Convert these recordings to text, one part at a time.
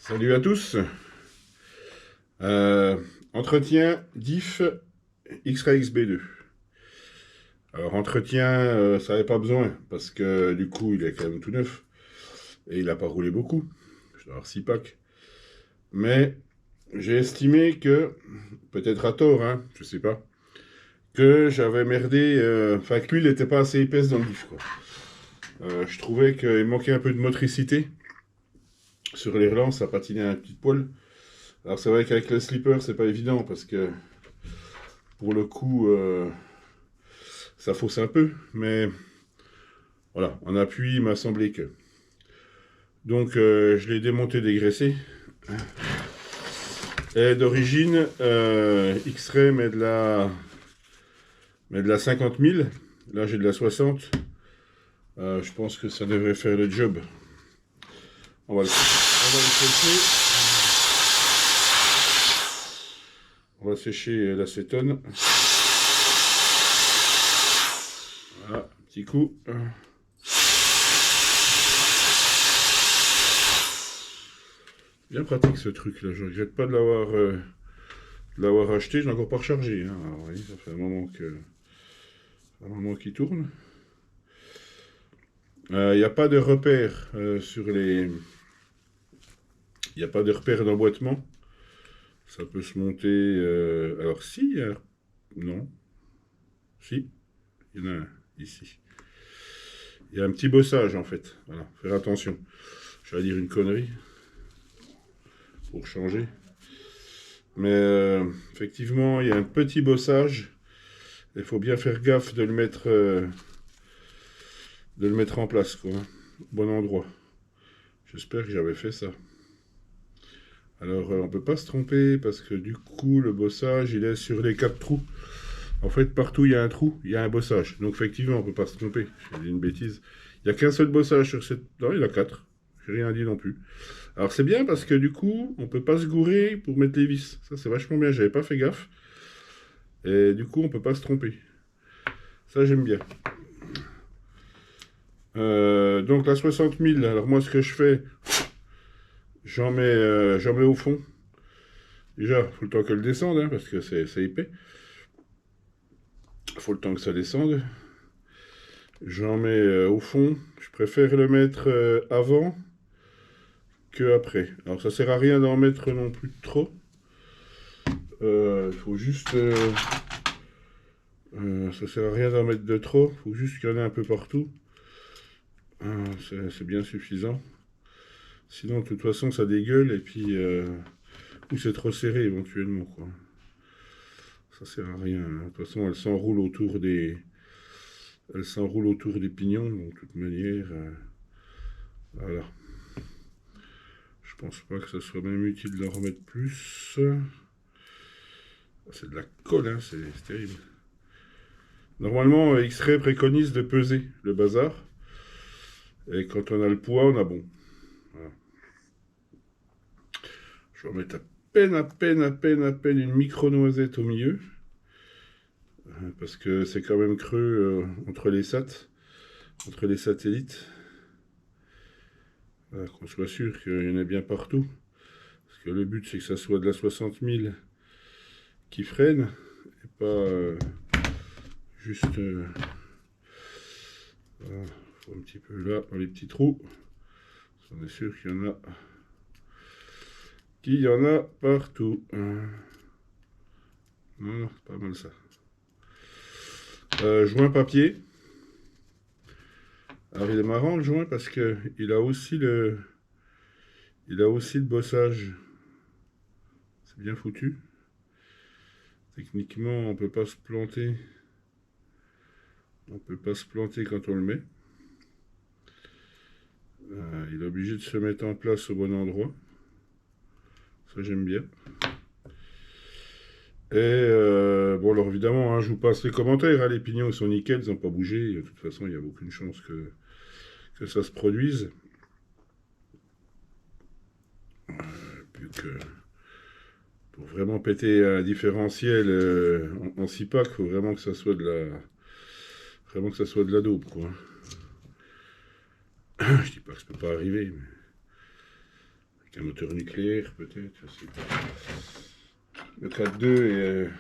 Salut à tous. Entretien diff X-Ray XB2. Alors entretien, ça n'avait pas besoin parce que du coup il est quand même tout neuf et il n'a pas roulé beaucoup. Je dois avoir 6 packs. Mais j'ai estimé que, peut-être à tort, hein, je sais pas, que j'avais merdé, enfin que l'huile n'était pas assez épaisse dans le diff, quoi. Je trouvais qu'il manquait un peu de motricité. Sur les relances, ça patinait un petit poil. Alors c'est vrai qu'avec le slipper, c'est pas évident parce que pour le coup, ça fausse un peu, mais voilà, en appui, il m'a semblé que. Donc je l'ai démonté, dégraissé. Et d'origine, X-Ray met de la 50 000. Là, j'ai de la 60. Je pense que ça devrait faire le job. On va le sécher. On va sécher l'acétone. Voilà, petit coup. Bien pratique ce truc là, je regrette pas de l'avoir acheté, je l'ai encore pas rechargé. Hein. Alors, oui, ça fait un moment qu'il tourne. Il n'y a pas de repère sur les. Il n'y a pas de repère d'emboîtement. Ça peut se monter. Alors si, non. Si, il y en a un ici. Il y a un petit bossage en fait. Voilà, faire attention. Je vais dire une connerie pour changer. Mais effectivement, il y a un petit bossage. Il faut bien faire gaffe de le mettre en place, quoi. Bon endroit. J'espère que j'avais fait ça. Alors, on peut pas se tromper parce que du coup, le bossage, il est sur les 4 trous. En fait, partout il y a un trou, il y a un bossage. Donc, effectivement, on peut pas se tromper. J'ai dit une bêtise. Il n'y a qu'un seul bossage sur cette. Non, il y en a 4. J'ai rien dit non plus. Alors, c'est bien parce que du coup, on peut pas se gourer pour mettre les vis. Ça, c'est vachement bien. J'avais pas fait gaffe. Et du coup, on peut pas se tromper. Ça, j'aime bien. Donc, la 60 000. Alors, moi, ce que je fais, j'en mets au fond. Déjà, il faut le temps qu'elle descende, hein, parce que c'est épais. Il faut le temps que ça descende. J'en mets au fond. Je préfère le mettre avant que après. Alors ça sert à rien d'en mettre non plus trop. Il faut juste... ça sert à rien d'en mettre de trop. Il faut juste qu'il y en ait un peu partout. C'est bien suffisant. Sinon, de toute façon, ça dégueule et puis... ou c'est trop serré éventuellement, quoi. Ça sert à rien. De toute façon, elle s'enroule autour des pignons, donc de toute manière. Voilà. Je pense pas que ça soit même utile d'en remettre plus. C'est de la colle, hein, c'est terrible. Normalement, X-Ray préconise de peser le bazar. Et quand on a le poids, on a bon. Voilà. Je vais remettre à peine une micro-noisette au milieu. Parce que c'est quand même creux entre les satellites. Voilà, qu'on soit sûr qu'il y en ait bien partout. Parce que le but, c'est que ça soit de la 60 000 qui freine. Et pas juste... voilà, faut un petit peu là, dans les petits trous. On est sûr qu'il y en a partout. Non, c'est pas mal ça. Joint papier. Alors il est marrant le joint parce que il a aussi le bossage. C'est bien foutu. Techniquement, on peut pas se planter. On peut pas se planter quand on le met. Il est obligé de se mettre en place au bon endroit. Ça j'aime bien. Et bon alors évidemment, hein, je vous passe les commentaires. Hein, les pignons ils sont nickel, ils n'ont pas bougé. De toute façon, il n'y a aucune chance que ça se produise. Plus que pour vraiment péter un différentiel en 6 packs, il faut vraiment que ça soit de la dope, quoi. Je dis pas que ça peut pas arriver, mais Avec un moteur nucléaire, peut-être, je sais pas. Le 4.2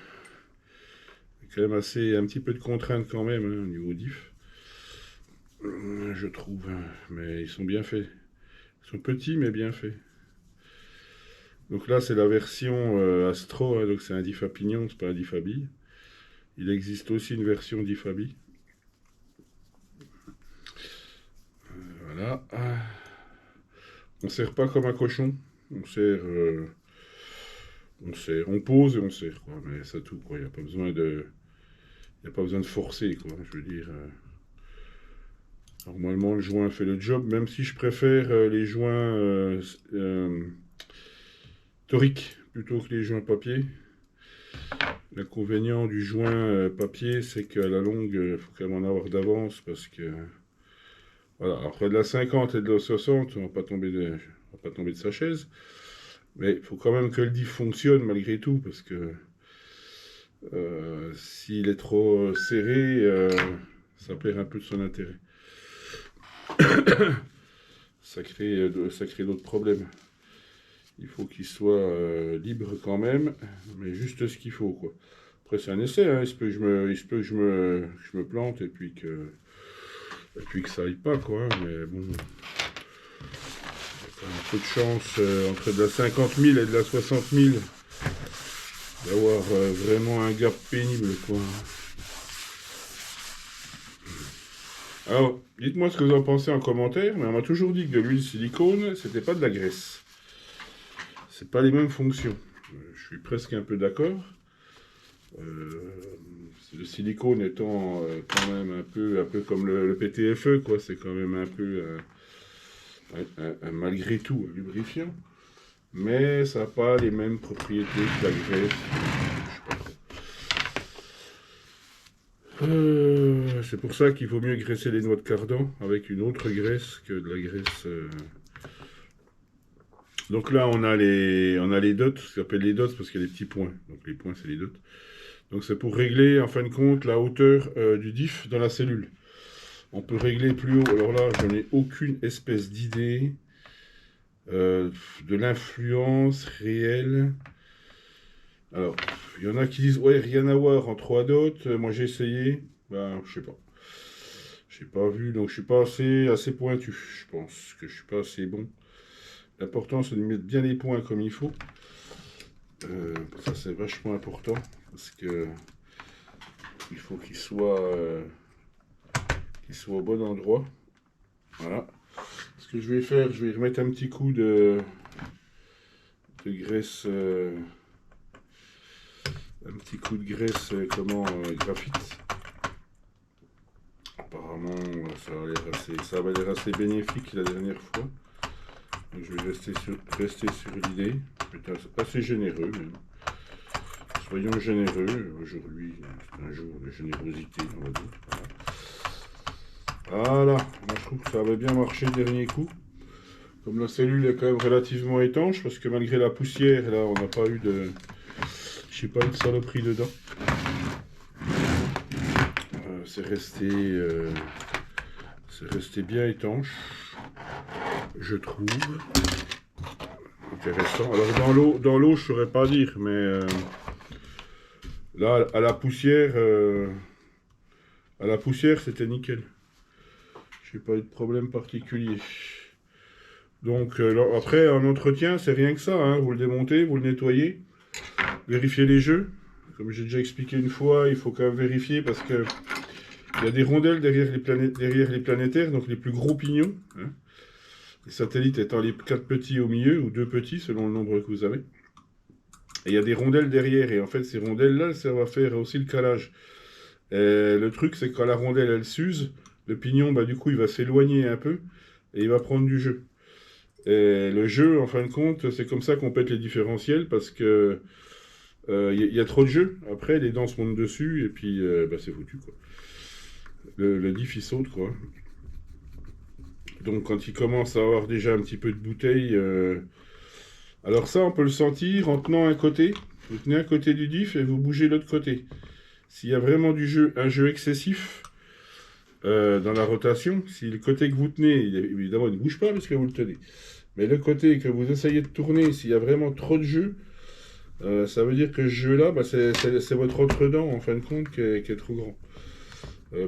est quand même assez, un petit peu de contrainte quand même, hein, au niveau diff. Je trouve, hein, mais ils sont bien faits. Ils sont petits, mais bien faits. Donc là, c'est la version Astro, hein, donc c'est un diff à pignon, c'est pas un diff à bille. Il existe aussi une version diff à bille. Voilà. On serre pas comme un cochon. On serre, on pose et on serre, quoi. Mais c'est tout, quoi. Il n'y a pas besoin de, il y a pas besoin de forcer, quoi. Je veux dire, normalement, le joint fait le job, même si je préfère les joints toriques plutôt que les joints papier. L'inconvénient du joint papier, c'est qu'à la longue, il faut quand même en avoir d'avance parce que, voilà, après de la 50 et de la 60, on va pas tomber de sa chaise. Mais il faut quand même que le diff fonctionne malgré tout parce que s'il est trop serré, ça perd un peu de son intérêt. Ça crée d'autres problèmes. Il faut qu'il soit libre quand même, mais juste ce qu'il faut, quoi. Après, c'est un essai, hein. Il se peut que je me plante et puis que ça aille pas, quoi. Hein. Mais bon, il y a quand même un peu de chance entre de la 50 000 et de la 60 000 d'avoir vraiment un gap pénible, quoi. Alors, dites-moi ce que vous en pensez en commentaire, mais on m'a toujours dit que de l'huile silicone, c'était pas de la graisse. C'est pas les mêmes fonctions. Je suis presque un peu d'accord. Le silicone étant quand même un peu comme le PTFE, quoi. C'est quand même un peu malgré tout un lubrifiant. Mais ça n'a pas les mêmes propriétés que la graisse. C'est pour ça qu'il vaut mieux graisser les noix de cardan avec une autre graisse que de la graisse. Donc là, on a les dots, ce qu'on appelle les dots parce qu'il y a des petits points. Donc les points, c'est les dots. Donc c'est pour régler, en fin de compte, la hauteur du diff dans la cellule. On peut régler plus haut. Alors là, je n'ai aucune espèce d'idée de l'influence réelle. Alors, il y en a qui disent, ouais, rien à voir en 3 dots. Moi, j'ai essayé. Ben, je sais pas. J'ai pas vu, donc je suis pas assez pointu. Je pense que je suis pas assez bon. L'important, c'est de mettre bien les points comme il faut. Ça, c'est vachement important. Parce que il faut qu'il soit au bon endroit. Voilà. Ce que je vais faire, je vais remettre un petit coup de graisse, graphite. Apparemment, ça va l'air assez bénéfique la dernière fois. Donc, je vais rester sur l'idée. Je vais être assez généreux même. Soyons généreux. Aujourd'hui, c'est un jour de générosité, on va dire. Voilà. Moi, je trouve que ça avait bien marché le dernier coup. Comme la cellule est quand même relativement étanche, parce que malgré la poussière, là, on n'a pas eu de... Je sais pas, une saloperie dedans. C'est resté bien étanche, je trouve. Intéressant. Alors dans l'eau, je saurais pas dire, mais là, à la poussière, c'était nickel. J'ai pas eu de problème particulier. Donc après, en entretien, c'est rien que ça. Hein. Vous le démontez, vous le nettoyez, vérifiez les jeux. Comme j'ai déjà expliqué une fois, il faut quand même vérifier parce que il y a des rondelles derrière les planétaires, donc les plus gros pignons. Hein. Les satellites étant les 4 petits au milieu, ou 2 petits, selon le nombre que vous avez. Et il y a des rondelles derrière, et en fait, ces rondelles-là, ça va faire aussi le calage. Et le truc, c'est que quand la rondelle, elle s'use, le pignon, bah, du coup, il va s'éloigner un peu, et il va prendre du jeu. Et le jeu, en fin de compte, c'est comme ça qu'on pète les différentiels, parce que y a trop de jeu. Après, les dents se montent dessus, et puis bah, c'est foutu, quoi. Le diff, il saute, quoi. Donc, quand il commence à avoir déjà un petit peu de bouteille... Alors ça, on peut le sentir en tenant un côté. Vous tenez un côté du diff et vous bougez l'autre côté. S'il y a vraiment un jeu excessif dans la rotation, si le côté que vous tenez, évidemment, il ne bouge pas parce que vous le tenez. Mais le côté que vous essayez de tourner, s'il y a vraiment trop de jeu, ça veut dire que ce jeu-là, bah, c'est votre entre-dents, en fin de compte, qui est trop grand.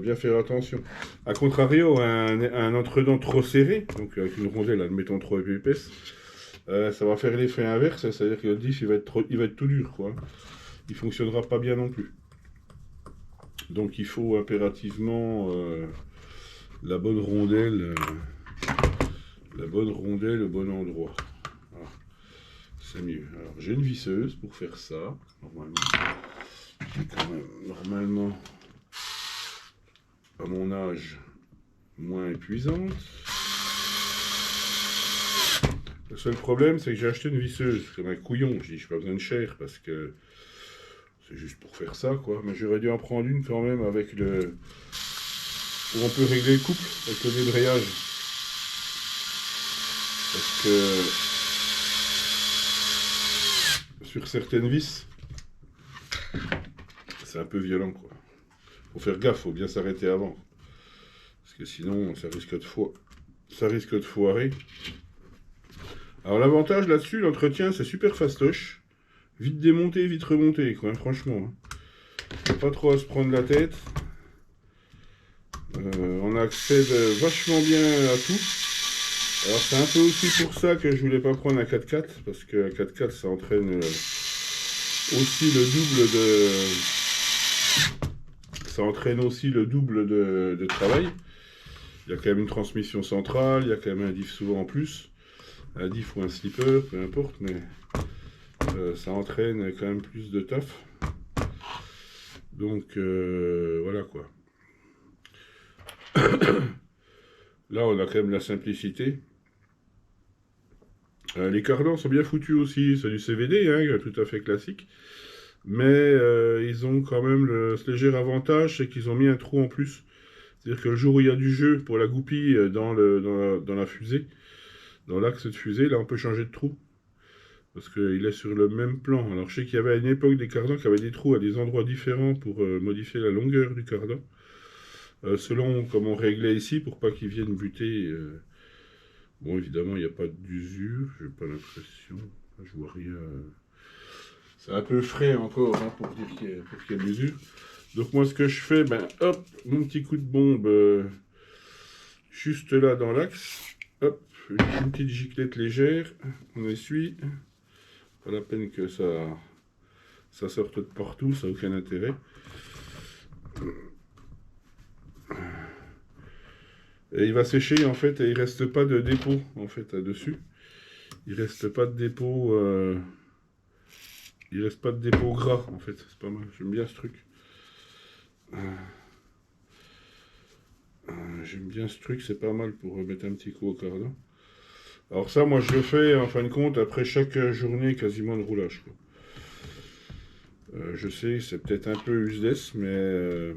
Bien faire attention. A contrario, un entre-dents trop serré, donc avec une rondelle, admettons trop épaisse, ça va faire l'effet inverse, c'est-à-dire que le diff il va être tout dur, quoi. Il fonctionnera pas bien non plus. Donc il faut impérativement la bonne rondelle, au bon endroit. Voilà. C'est mieux. Alors j'ai une visseuse pour faire ça, normalement. Qui est quand même, normalement, à mon âge, moins épuisante. Le seul problème, c'est que j'ai acheté une visseuse, comme un couillon. J'ai dit, je n'ai pas besoin de chair, parce que c'est juste pour faire ça, quoi. Mais j'aurais dû en prendre une quand même avec le... où on peut régler le couple, avec le débrayage. Parce que sur certaines vis, c'est un peu violent, quoi. Faut faire gaffe, faut bien s'arrêter avant. Parce que sinon, ça risque de foirer. Alors l'avantage là-dessus, l'entretien, c'est super fastoche. Vite démonté, vite remonté, quoi, franchement. Hein. Pas trop à se prendre la tête. On accède vachement bien à tout. Alors c'est un peu aussi pour ça que je voulais pas prendre un 4x4, parce que un 4x4 ça entraîne aussi le double de... Ça entraîne aussi le double de travail. Il y a quand même une transmission centrale, il y a quand même un diff souvent en plus. Un diff ou un slipper, peu importe, mais ça entraîne quand même plus de taf. Donc voilà quoi. Là on a quand même la simplicité. Les cardans sont bien foutus aussi, c'est du CVD, hein, tout à fait classique. Mais ils ont quand même ce léger avantage, c'est qu'ils ont mis un trou en plus. C'est-à-dire que le jour où il y a du jeu pour la goupille dans la fusée, dans l'axe de fusée, là on peut changer de trou. Parce qu'il est sur le même plan. Alors je sais qu'il y avait à une époque des cardans qui avaient des trous à des endroits différents pour modifier la longueur du cardan. Selon comme on réglait ici, pour pas qu'ils viennent buter. Bon, évidemment, il n'y a pas d'usure, j'ai pas l'impression. Je vois rien. C'est un peu frais encore hein, pour dire qu'il y a de l'usure. Donc moi, ce que je fais, ben hop, mon petit coup de bombe juste là dans l'axe. Hop, une petite giclette légère, on essuie. Pas la peine que ça sorte de partout, ça n'a aucun intérêt. Et il va sécher en fait, et il reste pas de dépôt en fait là-dessus. Il reste pas de dépôt. Il reste pas de dépôt gras en fait, c'est pas mal. J'aime bien ce truc. J'aime bien ce truc, c'est pas mal pour remettre un petit coup au cardan. Alors ça, moi je le fais en fin de compte après chaque journée quasiment de roulage. Quoi. Je sais, c'est peut-être un peu useless, mais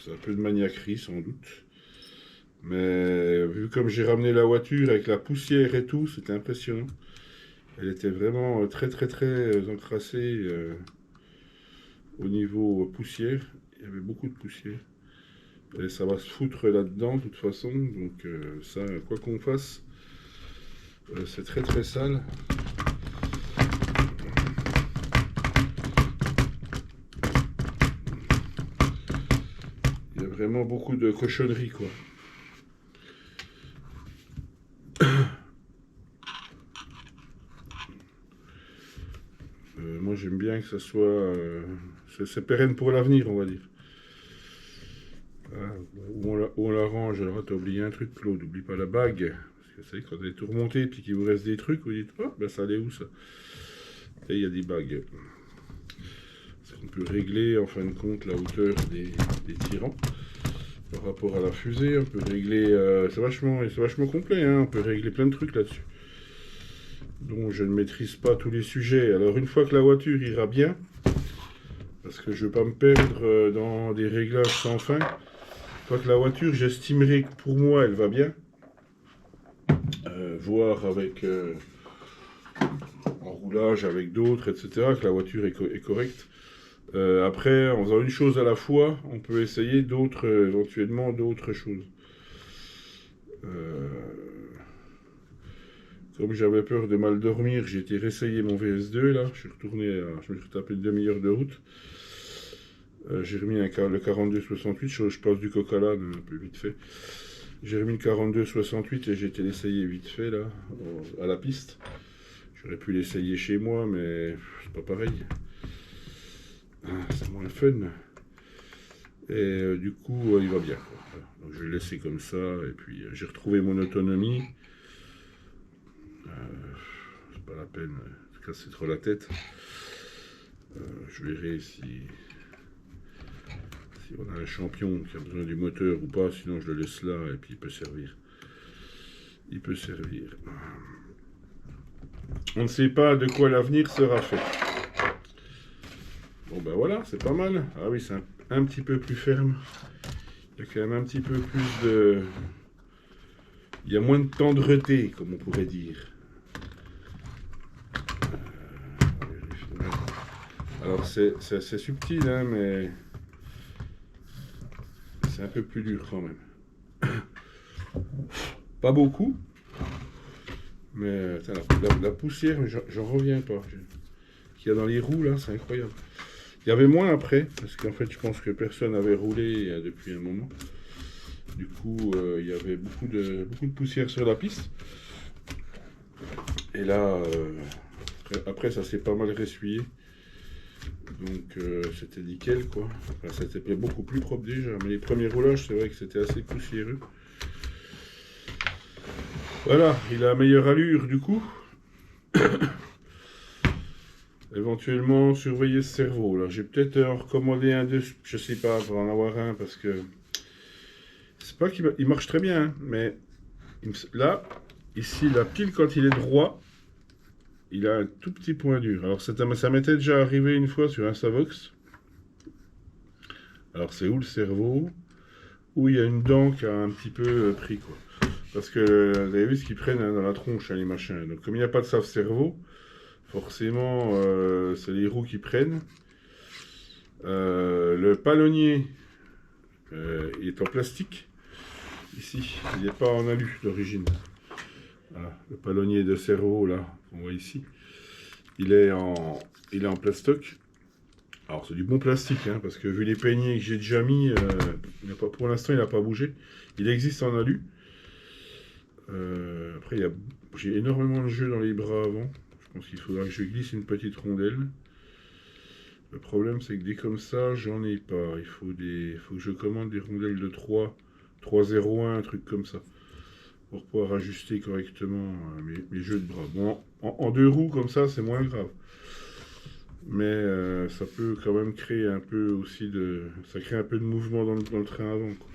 c'est un peu de maniaquerie sans doute. Mais vu comme j'ai ramené la voiture avec la poussière et tout, c'était impressionnant. Elle était vraiment très très très encrassée au niveau poussière. Il y avait beaucoup de poussière. Et ça va se foutre là-dedans de toute façon. Donc ça, quoi qu'on fasse, c'est très très sale. Il y a vraiment beaucoup de cochonneries quoi. Moi j'aime bien que ça soit... c'est pérenne pour l'avenir on va dire. Où on la range, alors t'as oublié un truc Claude, n'oublie pas la bague. Parce que c'est quand vous avez tout remonté et puis qu'il vous reste des trucs, vous dites, oh ben ça allait où ça? Et il y a des bagues. On peut régler en fin de compte la hauteur des tirants par rapport à la fusée. On peut régler, c'est vachement complet, hein, on peut régler plein de trucs là-dessus. Donc je ne maîtrise pas tous les sujets. Alors une fois que la voiture ira bien, parce que je ne veux pas me perdre dans des réglages sans fin, une fois que la voiture, j'estimerai que pour moi elle va bien, voir avec en roulage avec d'autres, etc., que la voiture est correcte. Après, en faisant une chose à la fois, on peut essayer éventuellement d'autres choses. Comme j'avais peur de mal dormir, j'ai été réessayer mon VS2 là. Je suis retourné, je me suis tapé une demi-heure de route. J'ai remis le 42-68, je passe du coq à l'âne un peu vite fait. J'ai remis le 42-68 et j'ai été l'essayer vite fait là, à la piste. J'aurais pu l'essayer chez moi, mais c'est pas pareil. C'est moins fun. Et du coup, il va bien, quoi. Voilà. Donc je vais le laisser comme ça, et puis j'ai retrouvé mon autonomie. C'est pas la peine de se casser trop la tête. Je verrai si on a un champion qui a besoin du moteur ou pas, sinon je le laisse là, et puis il peut servir. Il peut servir. On ne sait pas de quoi l'avenir sera fait. Bon ben voilà, c'est pas mal. Ah oui, c'est un petit peu plus ferme. Il y a quand même un petit peu plus de... Il y a moins de tendreté, comme on pourrait dire. Alors c'est assez subtil, hein, mais c'est un peu plus dur quand même. Pas beaucoup, mais la poussière, j'en reviens pas. Qu'il y a dans les roues là, c'est incroyable. Il y avait moins après, parce qu'en fait je pense que personne n'avait roulé depuis un moment. Du coup, il y avait beaucoup de poussière sur la piste. Et là, après ça s'est pas mal ressuyé. Donc c'était nickel quoi. Enfin, c'était beaucoup plus propre déjà. Mais les premiers roulages, c'est vrai que c'était assez poussiéreux. Voilà, il a meilleure allure du coup. Éventuellement surveiller ce cerveau là. J'ai peut-être recommandé un de, je sais pas, pour en avoir un parce que c'est pas qu'il marche très bien, hein, mais là, ici, la pile quand il est droit, il a un tout petit point dur. Alors ça m'était déjà arrivé une fois sur un Savox. Alors c'est où le cerveau? Où il y a une dent qui a un petit peu pris quoi. Parce que vous avez vu ce qu'ils prennent hein, dans la tronche, hein, les machins. Donc comme il n'y a pas de save-cerveau, forcément c'est les roues qui prennent. Le palonnier il est en plastique. Ici, il n'est pas en alu d'origine. Voilà, le palonnier de cerveau là, qu'on voit ici, il est en plastoc. Alors c'est du bon plastique, hein, parce que vu les peignets que j'ai déjà mis, pour l'instant il n'a pas bougé. Il existe en alu. Après j'ai énormément de jeux dans les bras avant. Je pense qu'il faudra que je glisse une petite rondelle. Le problème c'est que des comme ça, j'en ai pas. Il faut que je commande des rondelles de 3,01, un truc comme ça, pour pouvoir ajuster correctement mes jeux de bras. Bon, en deux roues comme ça, c'est moins grave. Mais ça peut quand même créer un peu aussi de... Ça crée un peu de mouvement dans le train avant, quoi.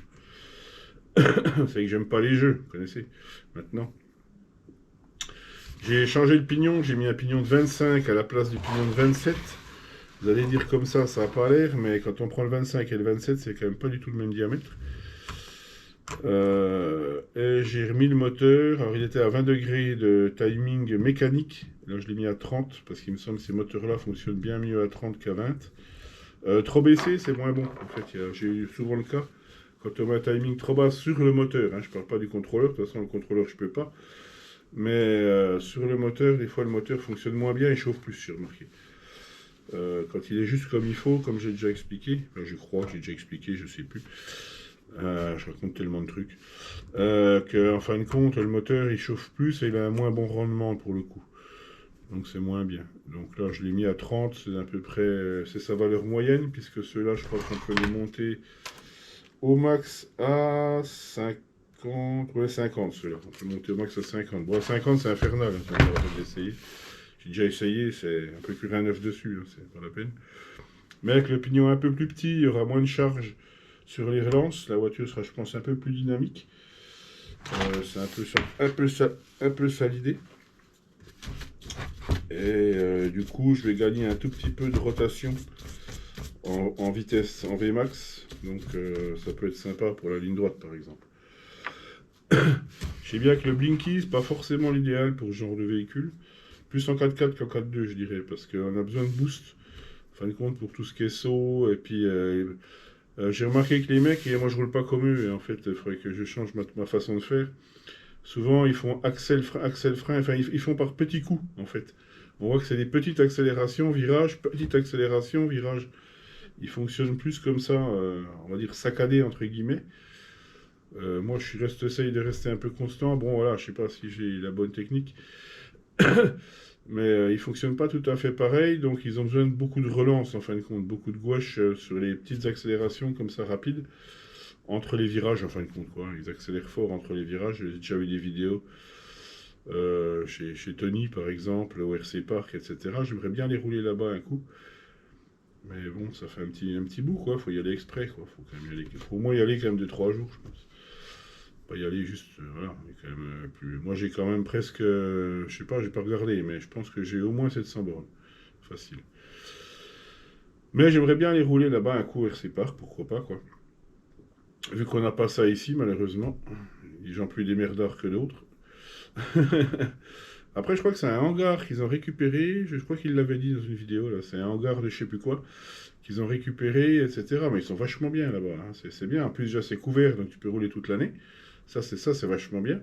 C'est que j'aime pas les jeux, vous connaissez, maintenant. J'ai changé le pignon, j'ai mis un pignon de 25 à la place du pignon de 27. Vous allez dire comme ça n'a pas l'air, mais quand on prend le 25 et le 27, c'est quand même pas du tout le même diamètre. Et j'ai remis le moteur, alors il était à 20 degrés de timing mécanique, là je l'ai mis à 30 parce qu'il me semble que ces moteurs là fonctionnent bien mieux à 30 qu'à 20. Trop baissé c'est moins bon, en fait j'ai eu souvent le cas, quand on met un timing trop bas sur le moteur, hein, je parle pas du contrôleur, de toute façon le contrôleur je peux pas, mais sur le moteur, des fois le moteur fonctionne moins bien et chauffe plus, j'ai remarqué. Quand il est juste comme il faut, comme j'ai déjà expliqué, enfin, je crois que j'ai déjà expliqué, je sais plus. Je raconte tellement de trucs. Qu'en fin de compte, le moteur il chauffe plus et il a un moins bon rendement pour le coup. Donc c'est moins bien. Donc là je l'ai mis à 30, c'est à peu près c'est sa valeur moyenne, puisque ceux-là je crois qu'on peut les monter au max à 50. Ouais, 50 ceux-là. On peut monter au max à 50. Bon, à 50 c'est infernal, hein, ça va pas d'essayer. J'ai déjà essayé, c'est un peu plus rien neuf dessus, hein, c'est pas la peine. Mais avec le pignon un peu plus petit, il y aura moins de charge sur les relances. La voiture sera, je pense, un peu plus dynamique. C'est un peu ça l'idée. Et du coup, je vais gagner un tout petit peu de rotation en vitesse, en Vmax. Donc ça peut être sympa pour la ligne droite, par exemple. Je sais bien que le Blinky, c'est pas forcément l'idéal pour ce genre de véhicule. Plus en 4x4 qu'en 4x2, je dirais, parce qu'on a besoin de boost. En fin de compte, pour tout ce qui est saut, et puis j'ai remarqué que les mecs, et moi je roule pas comme eux, et en fait il faudrait que je change ma façon de faire. Souvent, ils font axel, frein, enfin, ils font par petits coups, en fait. On voit que c'est des petites accélérations, virage, petite accélération, virage. Ils fonctionnent plus comme ça, on va dire saccadé, entre guillemets. Moi, j'essaye de rester un peu constant. Bon, voilà, je sais pas si j'ai la bonne technique. Mais ils fonctionnent pas tout à fait pareil, donc ils ont besoin de beaucoup de relance, en fin de compte. Beaucoup de gouache sur les petites accélérations, comme ça, rapides. Entre les virages, en fin de compte, quoi. Ils accélèrent fort entre les virages. J'ai déjà vu des vidéos chez Tony, par exemple, au RC Park, etc. J'aimerais bien aller rouler là-bas un coup. Mais bon, ça fait un petit bout, quoi. Faut y aller exprès, quoi. Faut quand même y aller. Faut au moins y aller quand même de 3 jours, je pense. Pas y aller juste, voilà. Mais quand même, plus... Moi, j'ai quand même presque, je sais pas, j'ai pas regardé, mais je pense que j'ai au moins 700 bornes. Facile. Mais j'aimerais bien aller rouler là-bas un coup au RC Park, pourquoi pas, quoi. Vu qu'on n'a pas ça ici, malheureusement. Les gens plus démerdards que d'autres. Après, je crois que c'est un hangar qu'ils ont récupéré. Je crois qu'ils l'avaient dit dans une vidéo, là. C'est un hangar de je sais plus quoi qu'ils ont récupéré, etc. Mais ils sont vachement bien là-bas, hein. C'est bien. En plus, déjà, c'est couvert, donc tu peux rouler toute l'année. Ça, c'est vachement bien.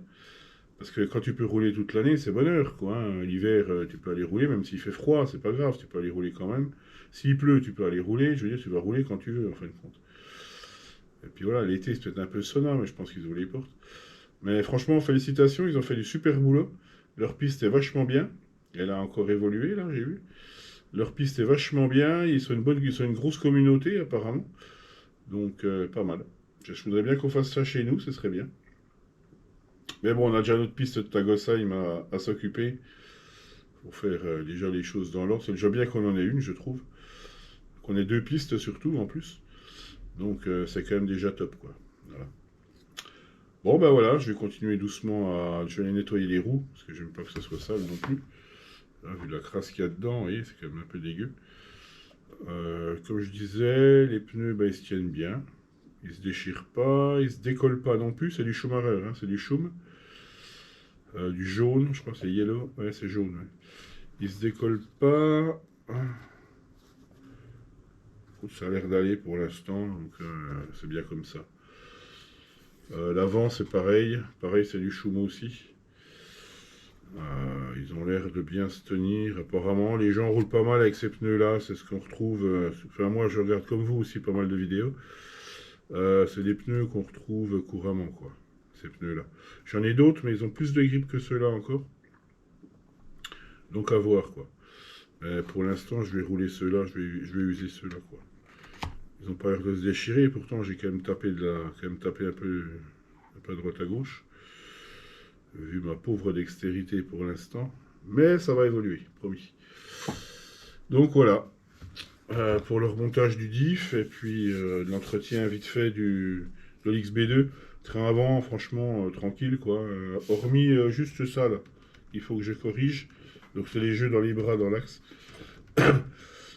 Parce que quand tu peux rouler toute l'année, c'est bonheur, quoi, hein. L'hiver, tu peux aller rouler, même s'il fait froid, c'est pas grave, tu peux aller rouler quand même. S'il pleut, tu peux aller rouler. Je veux dire, tu vas rouler quand tu veux, en fin de compte. Et puis voilà, l'été, c'est peut-être un peu sauna, mais je pense qu'ils ouvrent les portes. Mais franchement, félicitations, ils ont fait du super boulot. Leur piste est vachement bien. Elle a encore évolué, là, j'ai vu. Leur piste est vachement bien. Ils sont une grosse communauté, apparemment. Donc, pas mal. Je voudrais bien qu'on fasse ça chez nous, ce serait bien. Mais bon, on a déjà notre piste de Tagosheim à s'occuper. Pour faire déjà les choses dans l'ordre. C'est déjà bien qu'on en ait une, je trouve. Qu'on ait 2 pistes surtout, en plus. Donc, c'est quand même déjà top, quoi. Voilà. Bon, ben voilà, je vais continuer doucement à... Je vais aller nettoyer les roues, parce que j'aime pas que ça soit sale non plus. Là, vu la crasse qu'il y a dedans, vous voyez, c'est quand même un peu dégueu. Comme je disais, les pneus, bah, ils se tiennent bien. Ils se déchirent pas, ils se décollent pas non plus. C'est du Schumacher, hein, c'est du Schum. Du jaune, je crois que c'est yellow. Ouais, c'est jaune. Ouais. Ils se décollent pas. Ça a l'air d'aller pour l'instant, donc c'est bien comme ça. L'avant, c'est pareil. Pareil, c'est du Schum aussi. Ils ont l'air de bien se tenir. Apparemment, les gens roulent pas mal avec ces pneus-là. C'est ce qu'on retrouve. Enfin, moi, je regarde comme vous aussi pas mal de vidéos. C'est des pneus qu'on retrouve couramment, quoi. Ces pneus-là. J'en ai d'autres, mais ils ont plus de grippe que ceux-là encore. Donc à voir, quoi. Pour l'instant, je vais rouler ceux-là. Je vais user ceux-là, quoi. Ils ont pas l'air de se déchirer. Pourtant, j'ai quand même tapé un peu à droite à gauche. Vu ma pauvre dextérité pour l'instant. Mais ça va évoluer, promis. Donc voilà, pour le remontage du diff et puis de l'entretien vite fait de l'XB2. Train avant, franchement, tranquille quoi. Hormis juste ça là, il faut que je corrige. Donc c'est les jeux dans les bras, dans l'axe.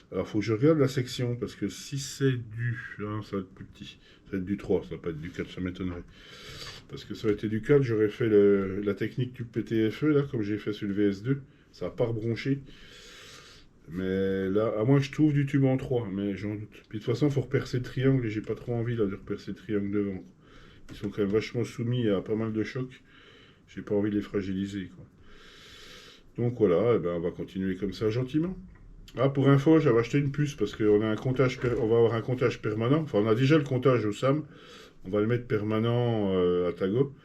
Alors faut que je regarde la section parce que si c'est du... Hein, ça va être plus petit. Ça va être du 3, ça va pas être du 4, ça m'étonnerait. Parce que ça aurait été du 4, j'aurais fait la technique du PTFE là, comme j'ai fait sur le VS2. Ça n'a pas rebronché. Mais là, à moins que je trouve du tube en 3, mais j'en doute. Puis de toute façon, il faut repercer le triangle et j'ai pas trop envie là, de repercer le triangle devant. Ils sont quand même vachement soumis à pas mal de chocs. J'ai pas envie de les fragiliser, quoi. Donc voilà, eh ben, on va continuer comme ça gentiment. Ah, pour info, j'avais acheté une puce parce qu'on a on va avoir un comptage permanent. Enfin, on a déjà le comptage au SAM. On va le mettre permanent à Tago.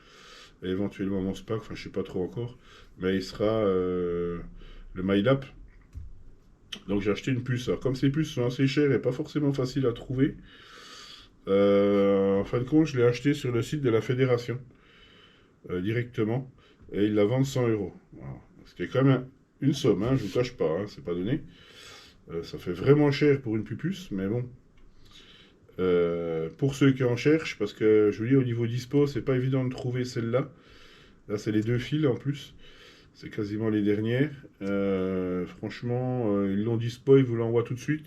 Et éventuellement mon SPAC, enfin je sais pas trop encore. Mais il sera le MyLab. Donc j'ai acheté une puce. Alors comme ces puces sont assez chères et pas forcément faciles à trouver, en fin de compte je l'ai acheté sur le site de la fédération directement. Et ils la vendent 100 euros. Voilà. Ce qui est quand même une somme, hein, je vous cache pas, hein, c'est pas donné. Ça fait vraiment cher pour une pupuce, mais bon. Pour ceux qui en cherchent, parce que je vous dis au niveau dispo, c'est pas évident de trouver celle-là. Là, c'est les 2 fils en plus. C'est quasiment les dernières. Franchement, ils l'ont dispo, ils vous l'envoient tout de suite.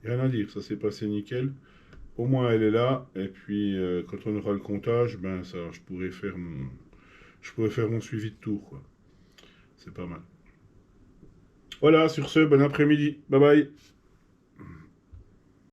Rien à dire, ça s'est passé nickel. Au moins, elle est là. Et puis, quand on aura le comptage, ben ça, je pourrais faire mon suivi de tour, quoi. C'est pas mal. Voilà, sur ce, bon après-midi. Bye bye.